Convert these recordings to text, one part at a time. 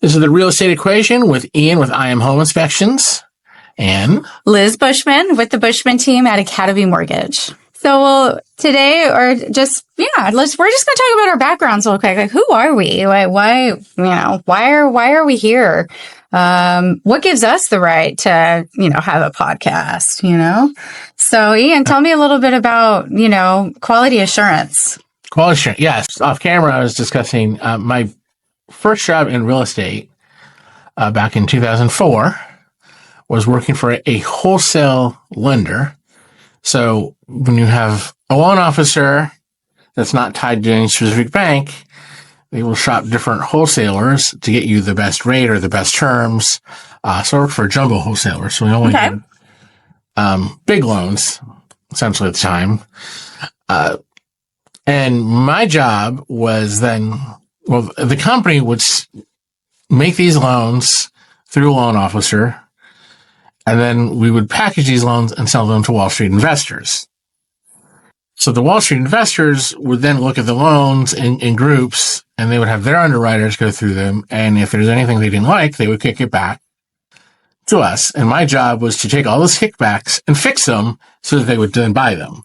This is the Real Estate Equation with Ian with I Am Home Inspections and Liz Bushman with the Bushman team at Academy Mortgage. So today, or just, we're just going to talk about our backgrounds real quick. Like, who are we? Why are we here? What gives us the right to, have a podcast, So Ian, tell me a little bit about, quality assurance. Quality assurance. Yes. Off camera, I was discussing my first job in real estate back in 2004 was working for a wholesale lender. So when you have a loan officer that's not tied to any specific bank, they will shop different wholesalers to get you the best rate or the best terms. So I worked for a jumbo wholesaler. So we only did big loans, essentially at the time. And my job was then, the company would make these loans through a loan officer. And then we would package these loans and sell them to Wall Street investors. So the Wall Street investors would then look at the loans in groups, and they would have their underwriters go through them. And if there's anything they didn't like, they would kick it back to us. And my job was to take all those kickbacks and fix them so that they would then buy them.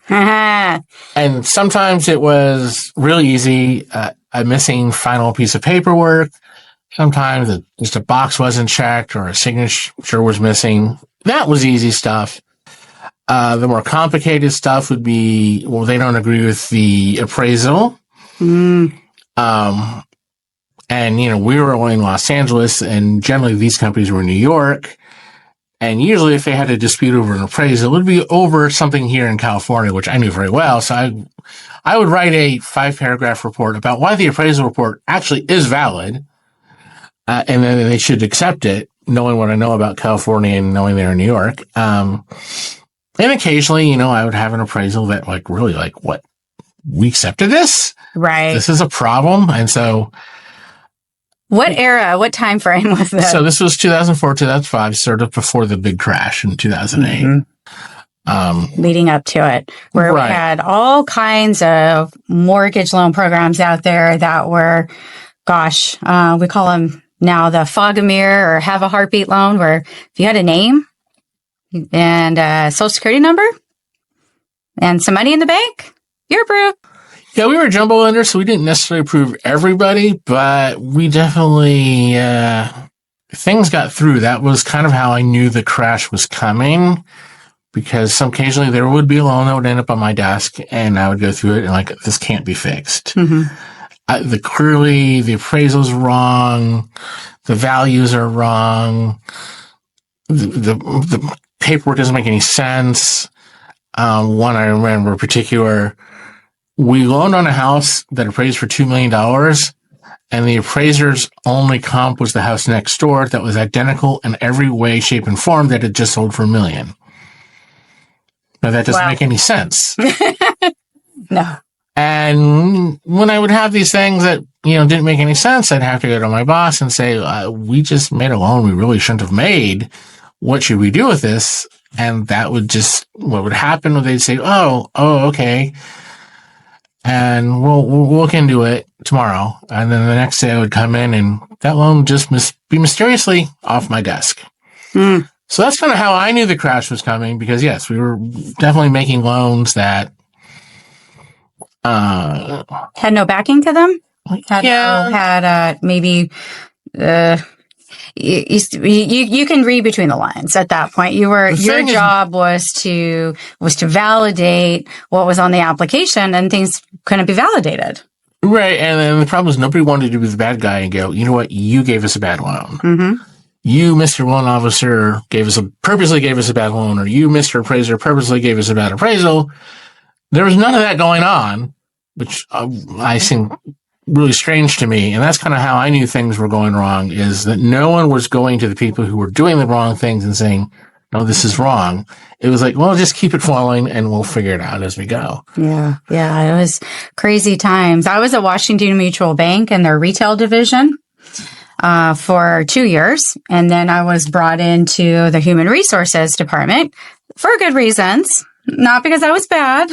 And sometimes it was really easy, a missing final piece of paperwork. Sometimes just a box wasn't checked or a signature was missing. That was easy stuff. The more complicated stuff would be, they don't agree with the appraisal. And, we were only in Los Angeles, and generally these companies were in New York. And usually if they had a dispute over an appraisal, it would be over something here in California, which I knew very well. So I would write a 5-paragraph report about why the appraisal report actually is valid. And then they should accept it, knowing what I know about California and knowing they're in New York. And occasionally, I would have an appraisal that what? We accepted this? Right. This is a problem. And so. What time frame was this? So this was 2004, 2005, sort of before the big crash in 2008. Leading up to it, where we had all kinds of mortgage loan programs out there that were, we call them now the fog a mirror or have a heartbeat loan, where if you had a name and a social security number and some money in the bank, you're approved. Yeah, we were a jumbo lender, so we didn't necessarily approve everybody, but we definitely, things got through. That was kind of how I knew the crash was coming, because occasionally there would be a loan that would end up on my desk, and I would go through it and this can't be fixed. Clearly the appraisal's wrong, the values are wrong, the paperwork doesn't make any sense. One I remember in particular, we loaned on a house that appraised for $2 million, and the appraiser's only comp was the house next door that was identical in every way, shape, and form that had just sold for $1 million. Now that doesn't make any sense. No. And when I would have these things that, didn't make any sense, I'd have to go to my boss and say, we just made a loan we really shouldn't have made. What should we do with this? And that would what would happen, they'd say, oh, okay. And we'll look into it tomorrow. And then the next day I would come in and that loan would just be mysteriously off my desk. So that's kind of how I knew the crash was coming, because yes, we were definitely making loans that had no backing to them. Maybe you can read between the lines at that point. Your job was to validate what was on the application, and things couldn't be validated. Right, and then the problem is nobody wanted to be the bad guy and go, you know what, you gave us a bad loan. You, Mr. Loan Officer, purposely gave us a bad loan, or you, Mr. Appraiser, purposely gave us a bad appraisal. There was none of that going on, which I think really strange to me. And that's kind of how I knew things were going wrong, is that no one was going to the people who were doing the wrong things and saying, no, this is wrong. It was like, well, just keep it flowing and we'll figure it out as we go. Yeah. It was crazy times. I was at Washington Mutual Bank in their retail division for 2 years. And then I was brought into the human resources department for good reasons. not because I was bad,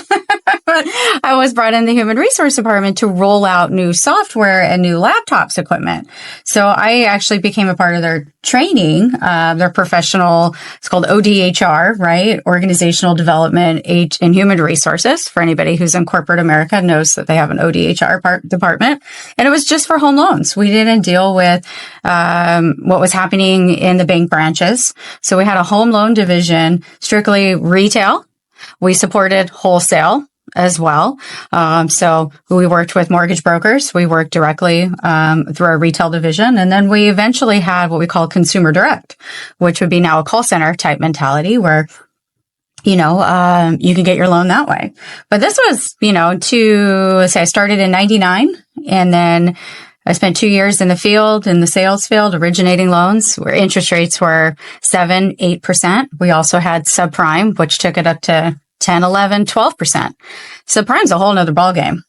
but I was brought in the human resource department to roll out new software and new laptops equipment. So I actually became a part of their training, their professional, it's called ODHR, right? Organizational Development and Human Resources. For anybody who's in corporate America knows that they have an ODHR department. And it was just for home loans. We didn't deal with what was happening in the bank branches. So we had a home loan division, strictly retail. We supported wholesale as well. So we worked with mortgage brokers. We worked directly through our retail division. And then we eventually had what we call consumer direct, which would be now a call center type mentality where, you can get your loan that way. But this was, I started in 99, and then I spent 2 years in the sales field, originating loans where interest rates were 7%, 8%. We also had subprime, which took it up to 10, 11, 12%. Subprime's a whole nother ballgame.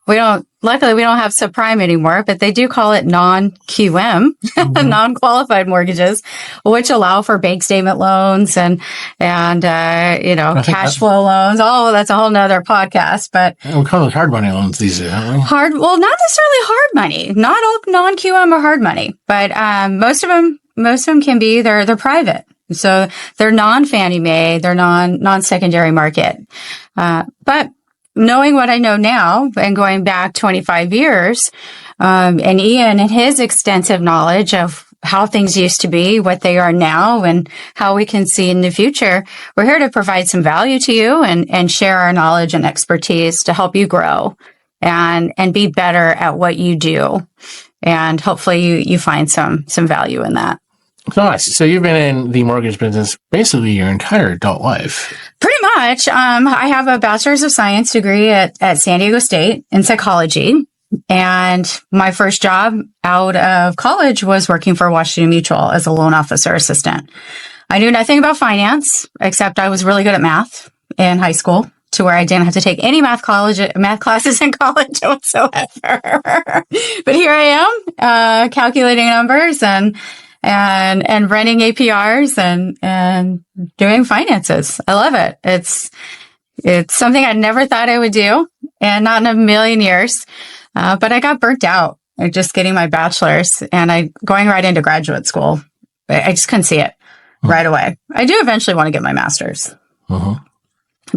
Luckily we don't have subprime anymore, but they do call it non-QM, non-qualified mortgages, which allow for bank statement loans and cash flow loans. Oh, that's a whole nother podcast, but. We call those hard money loans these days, don't we? Not necessarily hard money, not all non-QM or hard money, but, most of them can be, they're private. So they're non-Fannie Mae, they're non-secondary market. But knowing what I know now and going back 25 years, and Ian and his extensive knowledge of how things used to be, what they are now, and how we can see in the future, we're here to provide some value to you and share our knowledge and expertise to help you grow and be better at what you do. And hopefully you find some value in that. Nice. So you've been in the mortgage business basically your entire adult life. Pretty much. I have a bachelor's of science degree at San Diego State in psychology. And my first job out of college was working for Washington Mutual as a loan officer assistant. I knew nothing about finance, except I was really good at math in high school, to where I didn't have to take any math classes in college whatsoever. But here I am, calculating numbers and running APRs and doing finances. I love it. It's something I never thought I would do, and not in a million years. But I got burnt out just getting my bachelor's and going right into graduate school. I just couldn't see it right away. I do eventually want to get my master's, but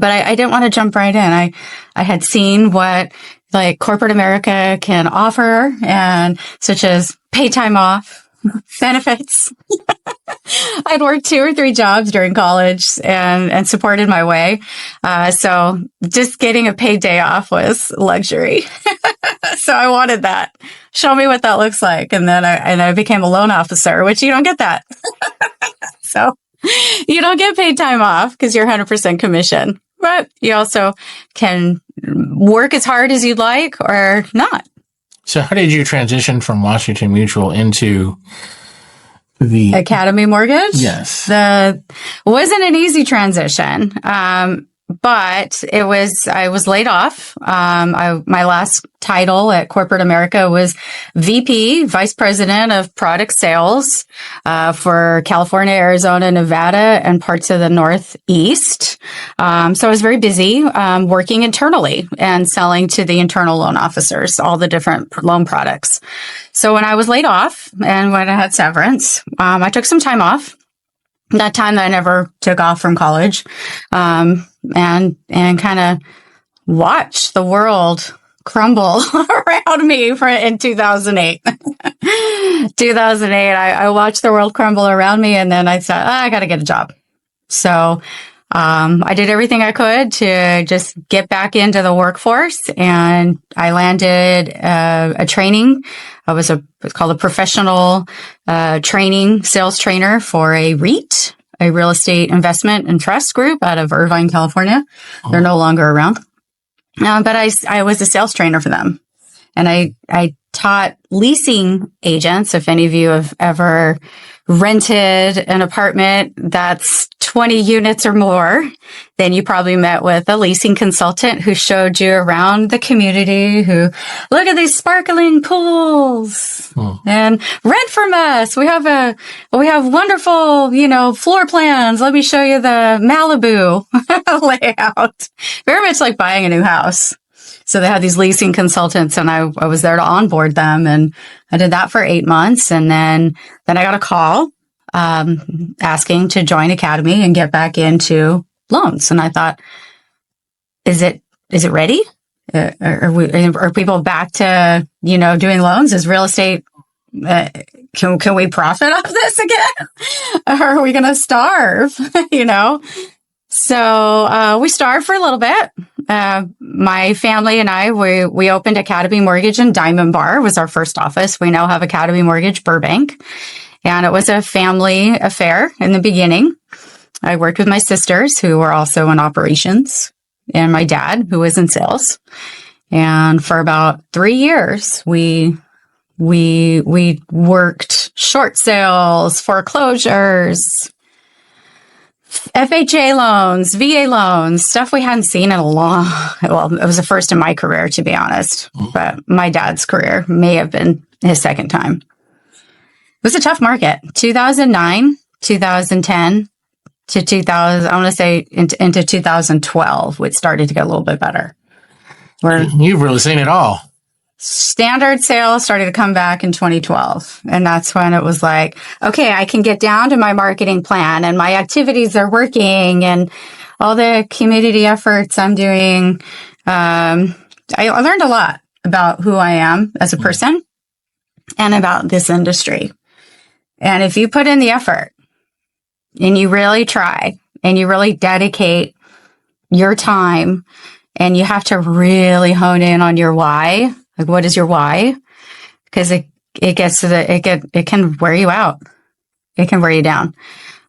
I didn't want to jump right in. I had seen what like corporate America can offer, and such as paid time off, benefits. I'd worked 2 or 3 jobs during college and supported my way. So just getting a paid day off was luxury. So I wanted that. Show me what that looks like. And then I became a loan officer, which you don't get that. So you don't get paid time off because you're 100% commission, but you also can work as hard as you'd like or not. So how did you transition from Washington Mutual into the Academy Mortgage? Yes. Wasn't an easy transition. But I was laid off. My last title at corporate America was VP, Vice President of Product Sales, for California, Arizona, Nevada, and parts of the Northeast. So I was very busy, working internally and selling to the internal loan officers, all the different loan products. So when I was laid off and when I had severance, I took some time off. That time that I never took off from college, and kind of watched the world crumble around me in 2008. 2008, I watched the world crumble around me, and then I said, I got to get a job. So I did everything I could to just get back into the workforce, and I landed a training. It's called a professional training sales trainer for a REIT, a real estate investment and trust group out of Irvine, California. They're no longer around. But I was a sales trainer for them. And I taught leasing agents. If any of you have ever rented an apartment that's 20 units or more, then you probably met with a leasing consultant who showed you around the community, who look at these sparkling pools and rent from us. We have wonderful, floor plans. Let me show you the Malibu layout. Very much like buying a new house. So they had these leasing consultants, and I was there to onboard them, and I did that for 8 months. And then I got a call, asking to join Academy and get back into loans. And I thought, is it ready? Are people back to, doing loans? Is real estate, can we profit off this again? Or are we going to starve? So, we starved for a little bit. My family and I, we opened Academy Mortgage in Diamond Bar, was our first office. We now have Academy Mortgage Burbank. And it was a family affair in the beginning. I worked with my sisters, who were also in operations, and my dad, who was in sales. And for about 3 years, we worked short sales, foreclosures, FHA loans, VA loans, stuff we hadn't seen in well, it was the first in my career, to be honest. But my dad's career may have been his second time. It was a tough market. 2009, 2010 to 2000, I want to say into 2012, which started to get a little bit better. You've really seen it all. Standard sales started to come back in 2012. And that's when it was like, okay, I can get down to my marketing plan, and my activities are working, and all the community efforts I'm doing. I learned a lot about who I am as a person and about this industry. And if you put in the effort and you really try and you really dedicate your time, and you have to really hone in on your why, like what is your why? Because it can wear you out. It can wear you down.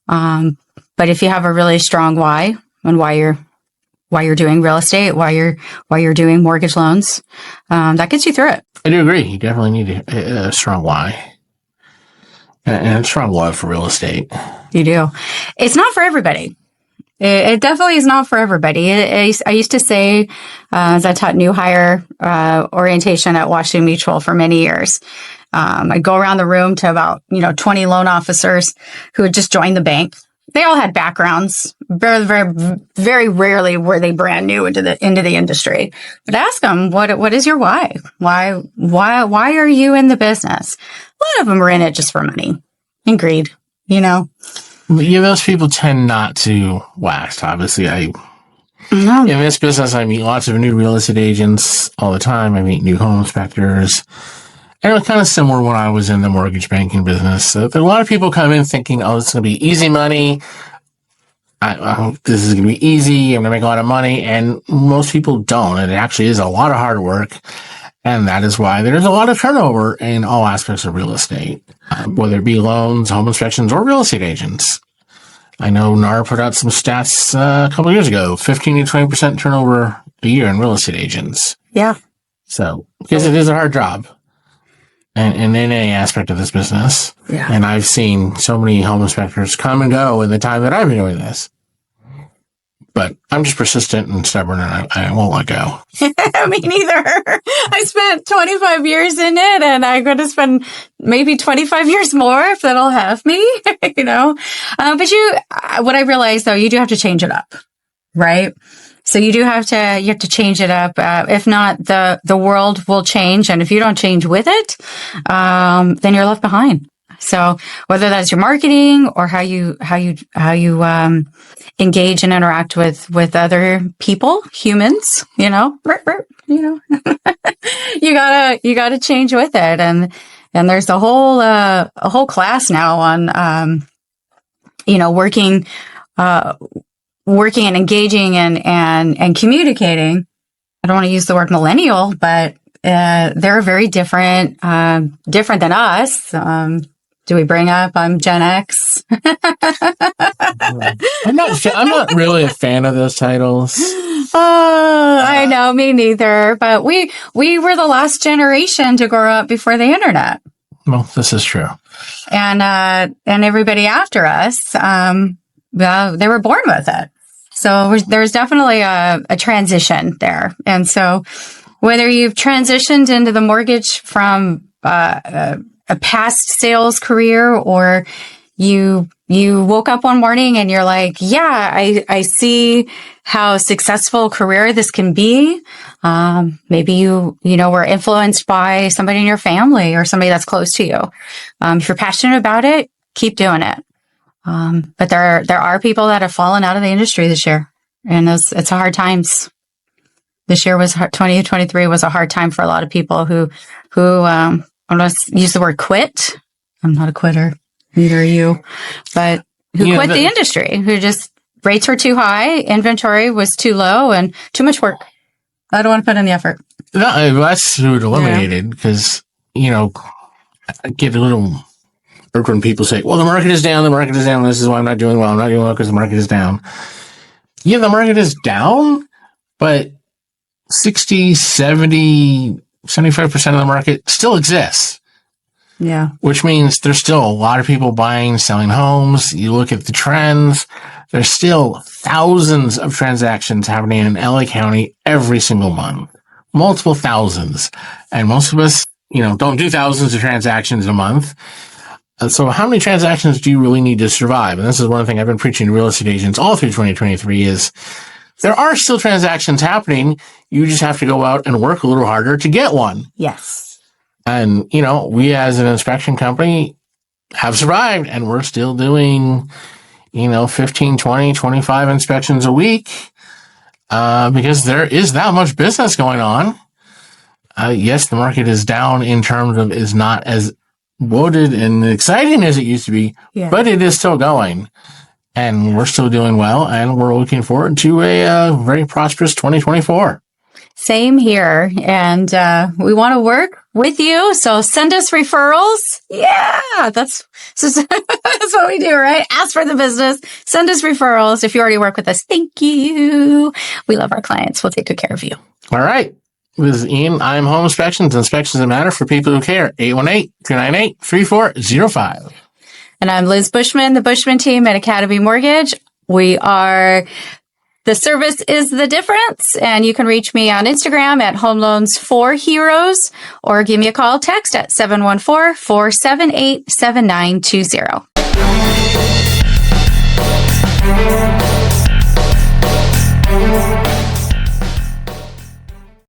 But if you have a really strong why, and why you're doing real estate, why you're doing mortgage loans, that gets you through it. I do agree. You definitely need a strong why. And a strong love for real estate. You do. It's not for everybody. It definitely is not for everybody. I used to say, as I taught new hire orientation at Washington Mutual for many years, I'd go around the room to about 20 loan officers who had just joined the bank. They all had backgrounds. Very, very, very rarely were they brand new into the industry. But ask them, what is your why? Why are you in the business? A lot of them are in it just for money and greed, Those people tend not to last. Obviously, in this business, I meet lots of new real estate agents all the time. I meet new home inspectors. And it was kind of similar when I was in the mortgage banking business. So a lot of people come in thinking, oh, it's going to be easy money. This is going to be easy. I'm going to make a lot of money. And most people don't. It actually is a lot of hard work. And that is why there's a lot of turnover in all aspects of real estate, whether it be loans, home inspections, or real estate agents. I know NAR put out some stats a couple of years ago, 15 to 20% turnover a year in real estate agents. Yeah. So, because it is a hard job. And in any aspect of this business. Yeah. And I've seen so many home inspectors come and go in the time that I've been doing this. But I'm just persistent and stubborn, and I won't let go. Me neither. I spent 25 years in it, and I'm going to spend maybe 25 years more if that'll have me, But what I realized, though, you do have to change it up, right? So you have to change it up. If not, the world will change. And if you don't change with it, then you're left behind. So whether that's your marketing or how you engage and interact with other people, humans, you gotta change with it. And there's a whole class now on, working and engaging and communicating. I don't want to use the word millennial, but they're very different than us. Do we bring up I'm Gen X? I'm not really a fan of those titles. I know, me neither. But we were the last generation to grow up before the internet. Well, this is true. And everybody after us, they were born with it. So there's definitely a transition there. And so whether you've transitioned into the mortgage from a past sales career, or you woke up one morning and you're like, yeah, I see how successful career this can be. Maybe you were influenced by somebody in your family or somebody that's close to you. If you're passionate about it, keep doing it. But there are people that have fallen out of the industry this year, and it's hard times. This year 2023 was a hard time for a lot of people who I'm going to use the word quit. I'm not a quitter, neither are you, but who quit the industry, who just rates were too high, inventory was too low, and too much work. I don't want to put in the effort. No, that's who it eliminated, because, I get a little irked when people say, well, the market is down, this is why I'm not doing well. I'm not doing well because the market is down. Yeah, the market is down, but 60, 70, 75% of the market still exists. Yeah. Which means there's still a lot of people buying, selling homes. You look at the trends, there's still thousands of transactions happening in LA County every single month. Multiple thousands. And most of us, don't do thousands of transactions a month. So how many transactions do you really need to survive? And this is one thing I've been preaching to real estate agents all through 2023 is there are still transactions happening. You just have to go out and work a little harder to get one. Yes. And, we as an inspection company have survived, and we're still doing, 15, 20, 25 inspections a week, because there is that much business going on. Yes, the market is down in terms of is not as loaded and exciting as it used to be, but it is still going, and we're still doing well, and we're looking forward to a very prosperous 2024. Same here. And we want to work with you. So send us referrals. Yeah, that's what we do, right? Ask for the business. Send us referrals. If you already work with us, thank you. We love our clients. We'll take good care of you. All right. This is Ian. I'm Home Inspections. Inspections that matter for people who care. 818-298-3405. And I'm Liz Bushman, the Bushman team at Academy Mortgage. The service is the difference, and you can reach me on Instagram at Home Loans for Heroes, or give me a call, text at 714-478-7920.